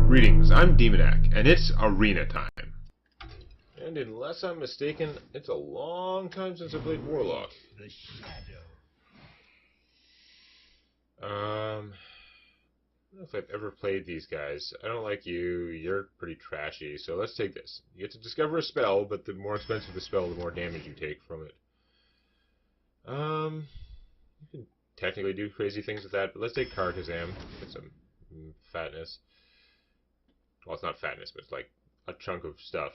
Greetings, I'm Demonac, and it's arena time. And unless I'm mistaken, it's a long time since I played Warlock. The shadow. I don't know if I've ever played these guys. I don't like you, you're pretty trashy, so let's take this. You get to discover a spell, but the more expensive the spell, the more damage you take from it. You can technically do crazy things with that, but let's take Karkazam. Get some fatness. Well, it's not fatness, but it's like a chunk of stuff.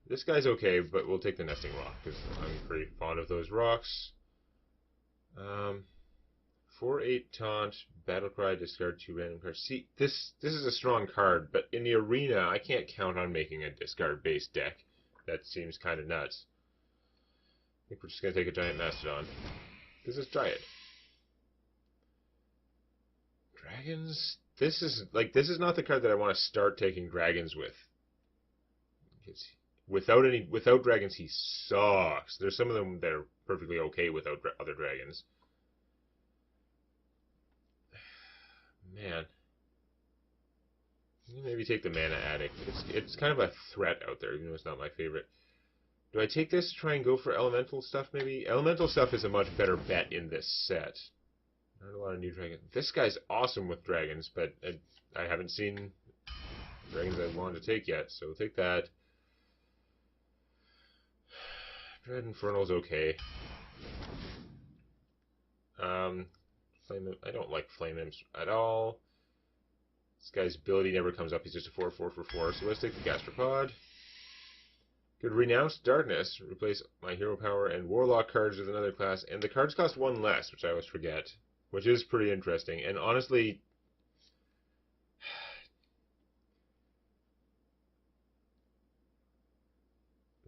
This guy's okay, but we'll take the Nesting Rock, because I'm pretty fond of those rocks. 4-8 Taunt, Battlecry, discard 2 random cards. See, this is a strong card, but in the arena, I can't count on making a discard-based deck. That seems kind of nuts. I think we're just going to take a Giant Mastodon. Because it's Giant. Dragons? This is not the card that I want to start taking dragons with. Without dragons, he sucks. There's some of them that are perfectly okay without other dragons. Man. Maybe take the Mana Addict. It's kind of a threat out there, even though it's not my favorite. Do I take this to try and go for elemental stuff, maybe? Elemental stuff is a much better bet in this set. Not a lot of new dragons. This guy's awesome with dragons, but I haven't seen dragons I wanted to take yet, so we'll take that. Dread Infernal's okay. I don't like Flame Imps at all. This guy's ability never comes up. He's just a 4/4 for 4, so let's take the Gastropod. Could Renounce Darkness, replace my hero power and Warlock cards with another class, and the cards cost 1 less, which I always forget. Which is pretty interesting, and honestly,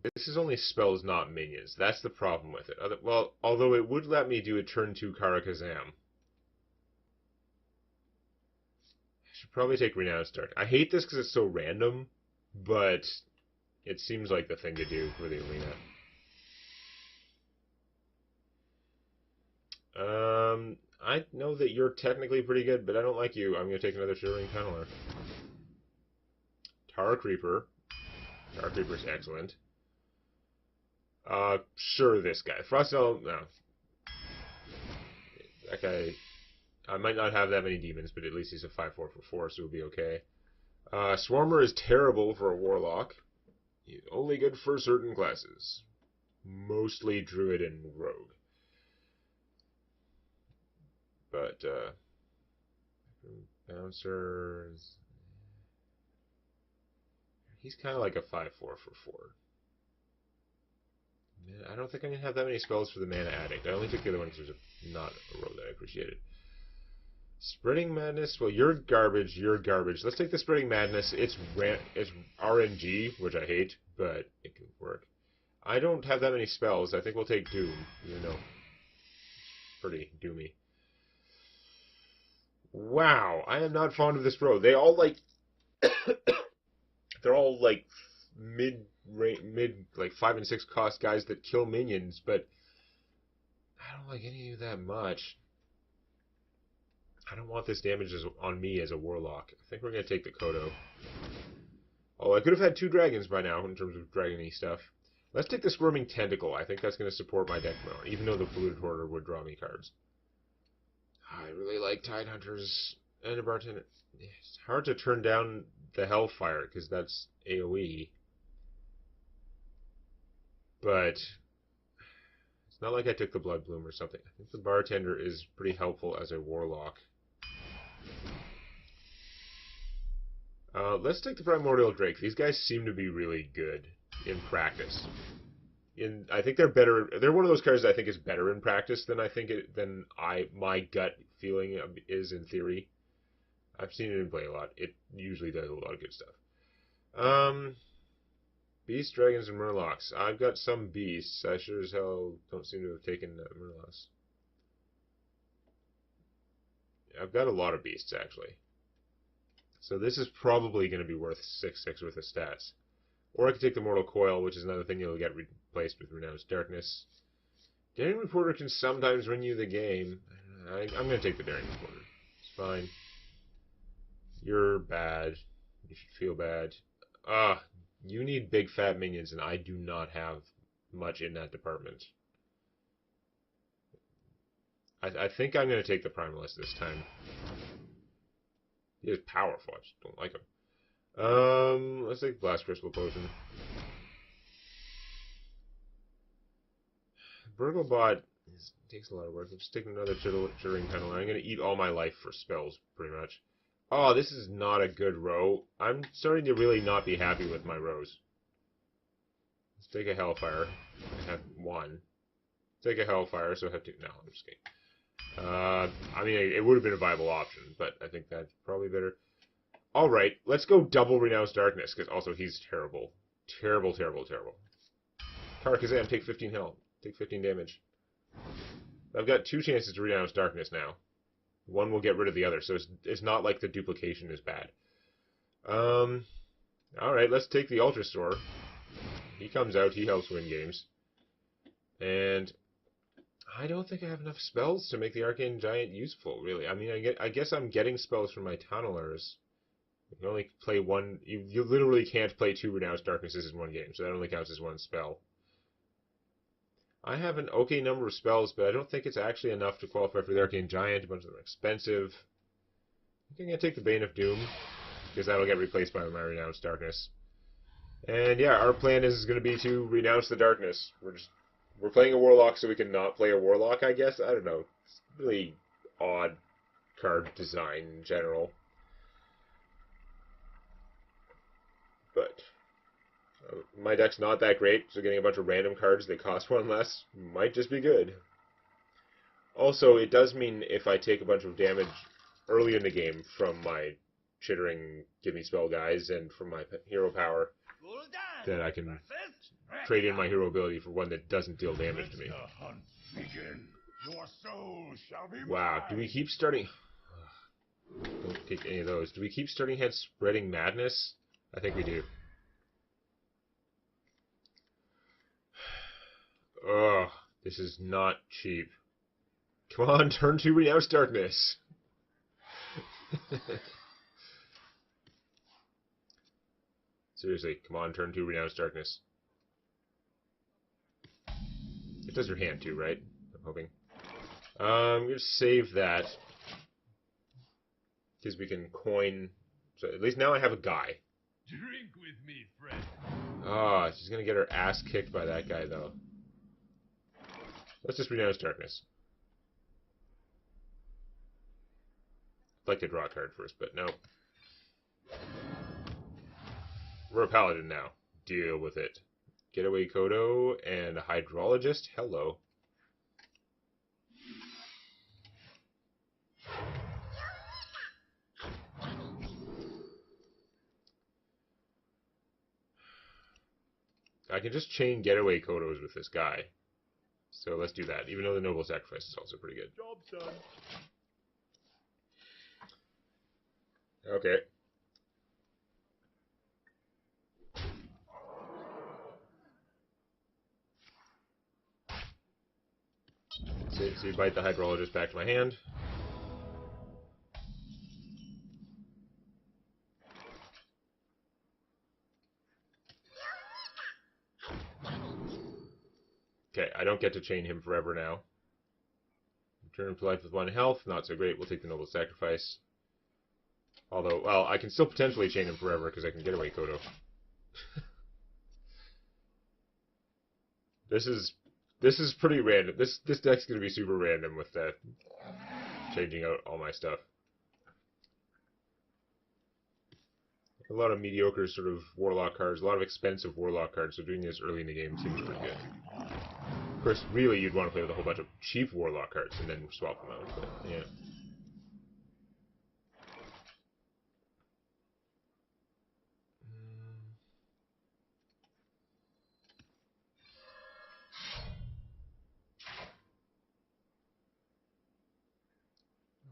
this is only spells, not minions. That's the problem with it. Well, although it would let me do a turn 2 Karakazam. I should probably take Renounce Dark. I hate this because it's so random, but it seems like the thing to do for the arena. I know that you're technically pretty good, but I don't like you. I'm going to take another Shivering Tunneler. Tar Creeper. Tar Creeper's excellent. Sure, this guy. Frostel, no. That guy, I might not have that many demons, but at least he's a 5/4 for 4, so we'll be okay. Swarmer is terrible for a Warlock. He's only good for certain classes. Mostly Druid and Rogue. But, Bouncers... He's kind of like a 5/4 for 4. Man, I don't think I'm going to have that many spells for the Mana Addict. I only took the other ones because there's not a row that I appreciated. Spreading Madness, well, you're garbage, you're garbage. Let's take the Spreading Madness. It's RNG, which I hate, but it can work. I don't have that many spells. I think we'll take Doom, even though it's pretty doomy. Wow, I am not fond of this row. They all like they're all like mid like 5 and 6 cost guys that kill minions, but I don't like any of that much. I don't want this damage on me as a Warlock. I think we're gonna take the Kodo. Oh, I could have had 2 dragons by now in terms of dragony stuff. Let's take the Squirming Tentacle. I think that's gonna support my deck more, even though the Polluted Hoarder would draw me cards. I really like Tidehunters and a Bartender. It's hard to turn down the Hellfire because that's AoE. But it's not like I took the Blood Bloom or something. I think the Bartender is pretty helpful as a Warlock. Let's take the Primordial Drake. These guys seem to be really good in practice. I think they're better. They're one of those cards that I think is better in practice than my gut feeling is in theory. I've seen it in play a lot. It usually does a lot of good stuff. Beasts, Dragons, and Murlocs. I've got some beasts. I sure as hell don't seem to have taken Murlocs. I've got a lot of beasts, actually. So this is probably going to be worth 6/6 with the stats. Or I could take the Mortal Coil, which is another thing you'll get replaced with Renounced Darkness. Daring Reporter can sometimes win you the game. I'm going to take the Daring Reporter. It's fine. You're bad. You should feel bad. Ah, you need big fat minions, and I do not have much in that department. I think I'm going to take the Primalist this time. He is powerful, I just don't like him. Let's take Blast Crystal Potion. Burglebot takes a lot of work. Let's take another Chittering Tunnel. I'm going to eat all my life for spells, pretty much. Oh, this is not a good row. I'm starting to really not be happy with my rows. Let's take a Hellfire. I have one. Take a Hellfire, so I have two. No, I'm just kidding. I mean, it would have been a viable option, but I think that's probably better. Alright, let's go double Renounced Darkness, because also he's terrible. Terrible, terrible, terrible. Tarkazan, take 15 health. Take 15 damage. I've got 2 chances to Renounce Darkness now. One will get rid of the other, so it's not like the duplication is bad. Alright, let's take the Ultra Store. He comes out, he helps win games. And I don't think I have enough spells to make the Arcane Giant useful, really. I mean, I guess I'm getting spells from my Tunnelers. You can only play one... You literally can't play 2 Renounced Darknesses in one game, so that only counts as one spell. I have an okay number of spells, but I don't think it's actually enough to qualify for the Arcane Giant. A bunch of them are expensive. I think I'm going to take the Bane of Doom, because that'll get replaced by my Renounced Darkness. And yeah, our plan is going to be to renounce the darkness. We're playing a Warlock so we can not play a Warlock, I guess. I don't know. It's really odd card design in general. But my deck's not that great, so getting a bunch of random cards that cost 1 less might just be good. Also, it does mean if I take a bunch of damage early in the game from my chittering give me spell guys and from my hero power, then I can trade in my hero ability for one that doesn't deal damage to me. Wow, do we keep starting... Don't take any of those. Do we keep starting head Spreading Madness? I think we do. Ugh, this is not cheap. Come on, turn 2 Renounce Darkness. Seriously, come on, turn 2 Renounce Darkness. It does your hand too, right? I'm hoping. I'm going to save that. Because we can coin... So at least now I have a guy. Drink with me, friend. Ah, she's going to get her ass kicked by that guy, though. Let's just Renounce Darkness. I'd like to draw a card first, but no. We're a Paladin now. Deal with it. Getaway Kodo and a Hydrologist. Hello. I can just chain Getaway Kodos with this guy. So let's do that, even though the Noble Sacrifice is also pretty good. Job's done. Okay. So you bite the Hydrologist back to my hand. Okay, I don't get to chain him forever now. Return to life with 1 health, not so great. We'll take the Noble Sacrifice. Although, well, I can still potentially chain him forever because I can get away Kodo. This is pretty random. This deck's gonna be super random with that changing out all my stuff. A lot of mediocre sort of Warlock cards, a lot of expensive Warlock cards, so doing this early in the game seems pretty good. Of course, really, you'd want to play with a whole bunch of cheap Warlock cards and then swap them out, but yeah.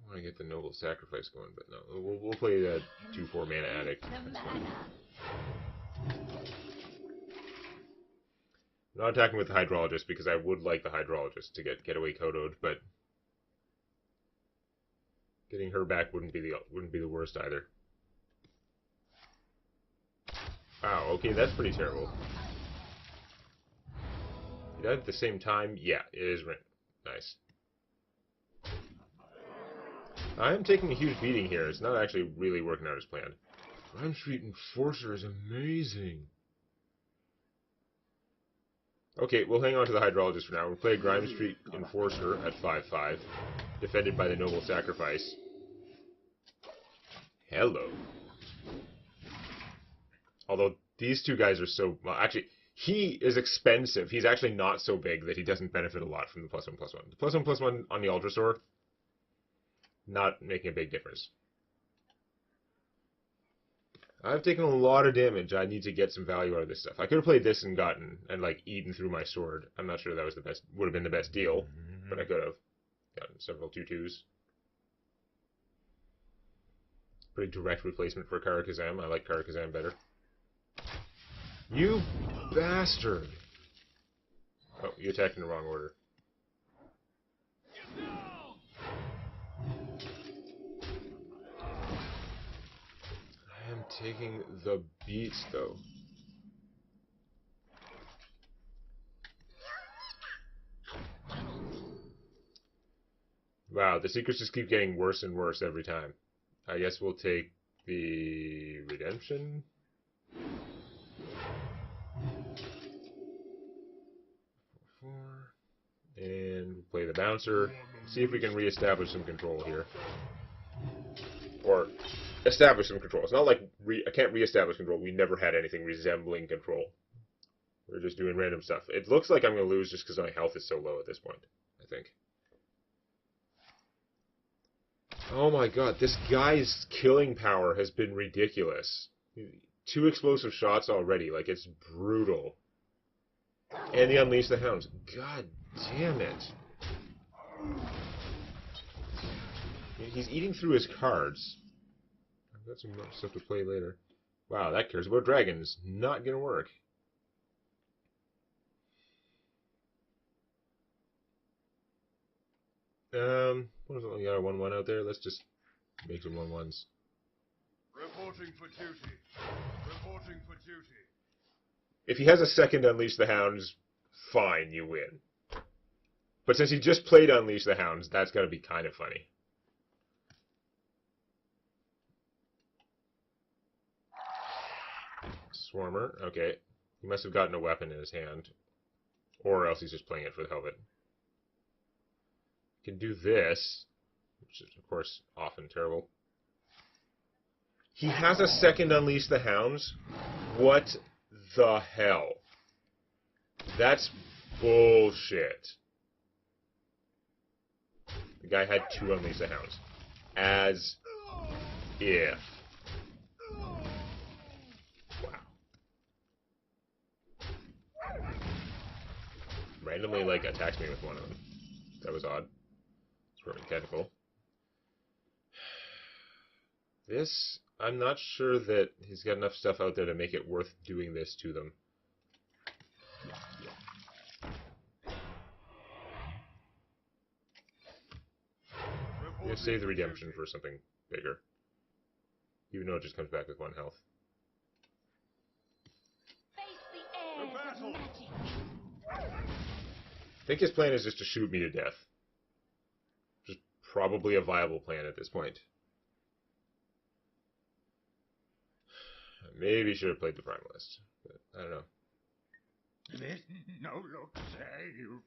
I want to get the Noble Sacrifice going, but no. We'll play that 2/4 Mana Addict. I'm not attacking with the Hydrologist because I would like the Hydrologist to get away Kodoed, but getting her back wouldn't be the worst either. Wow, okay, that's pretty terrible. He died at the same time? Yeah, it is written. Nice. I am taking a huge beating here. It's not actually really working out as planned. Grime Street Enforcer is amazing. Okay, we'll hang on to the Hydrologist for now. We'll play Grime Street Enforcer at 5/5, defended by the Noble Sacrifice. Hello. Although these two guys are so... Well, actually, he is expensive. He's actually not so big that he doesn't benefit a lot from the +1/+1. The +1/+1 on the Ultrasaur, not making a big difference. I've taken a lot of damage. I need to get some value out of this stuff. I could have played this and like, eaten through my sword. I'm not sure that was would have been the best deal, but I could have gotten several 2/2s. Pretty direct replacement for Karakazam. I like Karakazam better. You bastard! Oh, you attacked in the wrong order. I am taking the beats, though. Wow, the secrets just keep getting worse and worse every time. I guess we'll take the Redemption. And play the Bouncer. See if we can reestablish some control here. Or establish some control. It's not like I can't reestablish control. We never had anything resembling control. We're just doing random stuff. It looks like I'm going to lose just because my health is so low at this point, I think. Oh my god, this guy's killing power has been ridiculous. 2 explosive shots already, like it's brutal. And the Unleash the Hounds. God damn it. He's eating through his cards. I've got some stuff to play later. Wow, that cares about dragons. Not gonna work. What is it? We got a 1/1 out there. Let's just make some 1/1s. Reporting for duty. Reporting for duty. If he has a second Unleash the Hounds, fine, you win. But since he just played Unleash the Hounds, that's gotta be kind of funny. Swarmer, okay. He must have gotten a weapon in his hand. Or else he's just playing it for the hell of it. Can do this, which is, of course, often terrible. He has a second Unleash the Hounds? What the hell? That's bullshit. The guy had 2 Unleash the Hounds. As if. Wow. Randomly, like, attacks me with one of them. That was odd. Swarming Tentacle. This, I'm not sure that he's got enough stuff out there to make it worth doing this to them. I'm going to save the Redemption for something bigger. Even though it just comes back with 1 health. I think his plan is just to shoot me to death. Which is probably a viable plan at this point. Maybe should have played the Primalist, but I don't know. No look save.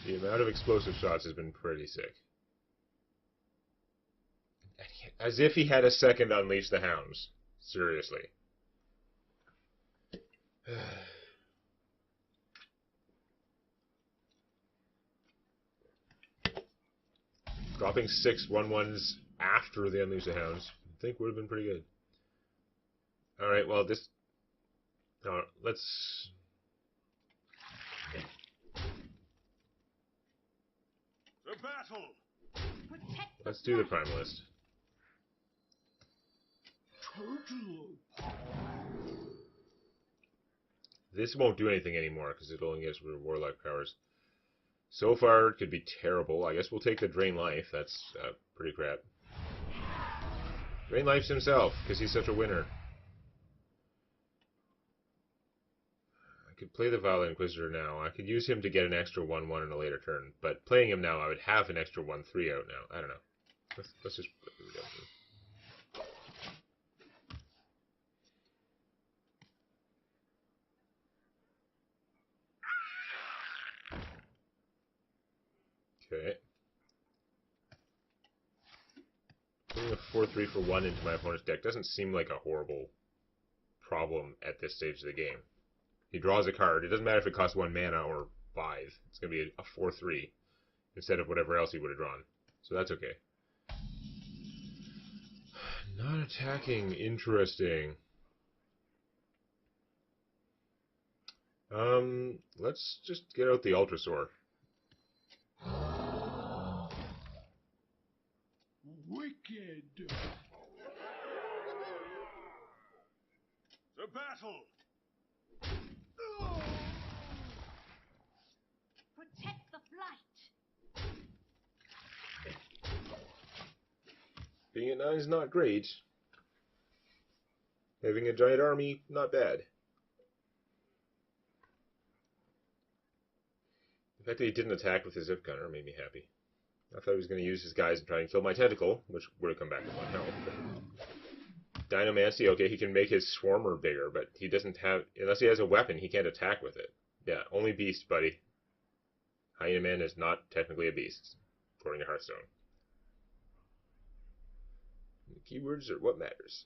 The amount of explosive shots has been pretty sick. As if he had a second Unleash the Hounds. Seriously. Dropping 6 1/1s after the Unleash the Hounds, I think would have been pretty good. Alright, well, this... let's... The battle! Let's do the Primalist. This won't do anything anymore, because it'll only get us rid of Warlock powers. So far, it could be terrible. I guess we'll take the Drain Life. That's pretty crap. Drain Life's himself, because he's such a winner. could play the Vile Inquisitor now. I could use him to get an extra 1/1 in a later turn. But playing him now, I would have an extra 1/3 out now. I don't know. Let's just put the redemption. Okay. Putting a 4/3 for 1 into my opponent's deck doesn't seem like a horrible problem at this stage of the game. He draws a card. It doesn't matter if it costs 1 mana or 5. It's going to be a 4/3 instead of whatever else he would have drawn. So that's okay. Not attacking. Interesting. Let's just get out the Ultrasaur. Wicked. The battle. Protect the flight. Being at 9 is not great. Having a giant army, not bad. The fact that he didn't attack with his Zip Gunner made me happy. I thought he was going to use his guys and try and kill my Tentacle, which would have come back with 1 health. Dinomancy, okay, he can make his Swarmer bigger, but he doesn't have... Unless he has a weapon, he can't attack with it. Yeah, only Beast, buddy. Hyena Man is not technically a beast, according to Hearthstone. The keywords are what matters.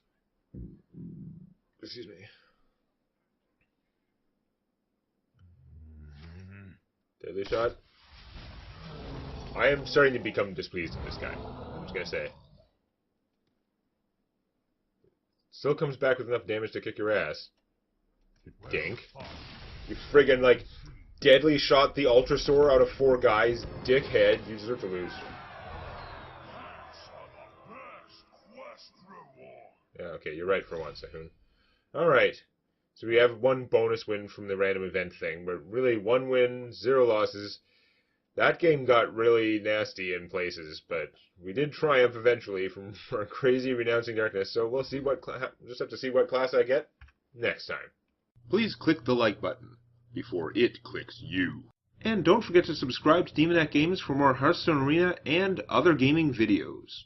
Excuse me. Deadly Shot. I am starting to become displeased with this guy. I'm just going to say. Still comes back with enough damage to kick your ass. Dink. You friggin', like, deadly shot the Ultrasaur out of 4 guys. Dickhead. You deserve to lose. Yeah, okay, you're right for once, Sahun. Alright. So we have 1 bonus win from the random event thing, but really 1 win, 0 losses. That game got really nasty in places, but we did triumph eventually from our crazy Renouncing Darkness, so we'll see what just have to see what class I get next time. Please click the like button before it clicks you. And don't forget to subscribe to Demonac Games for more Hearthstone Arena and other gaming videos.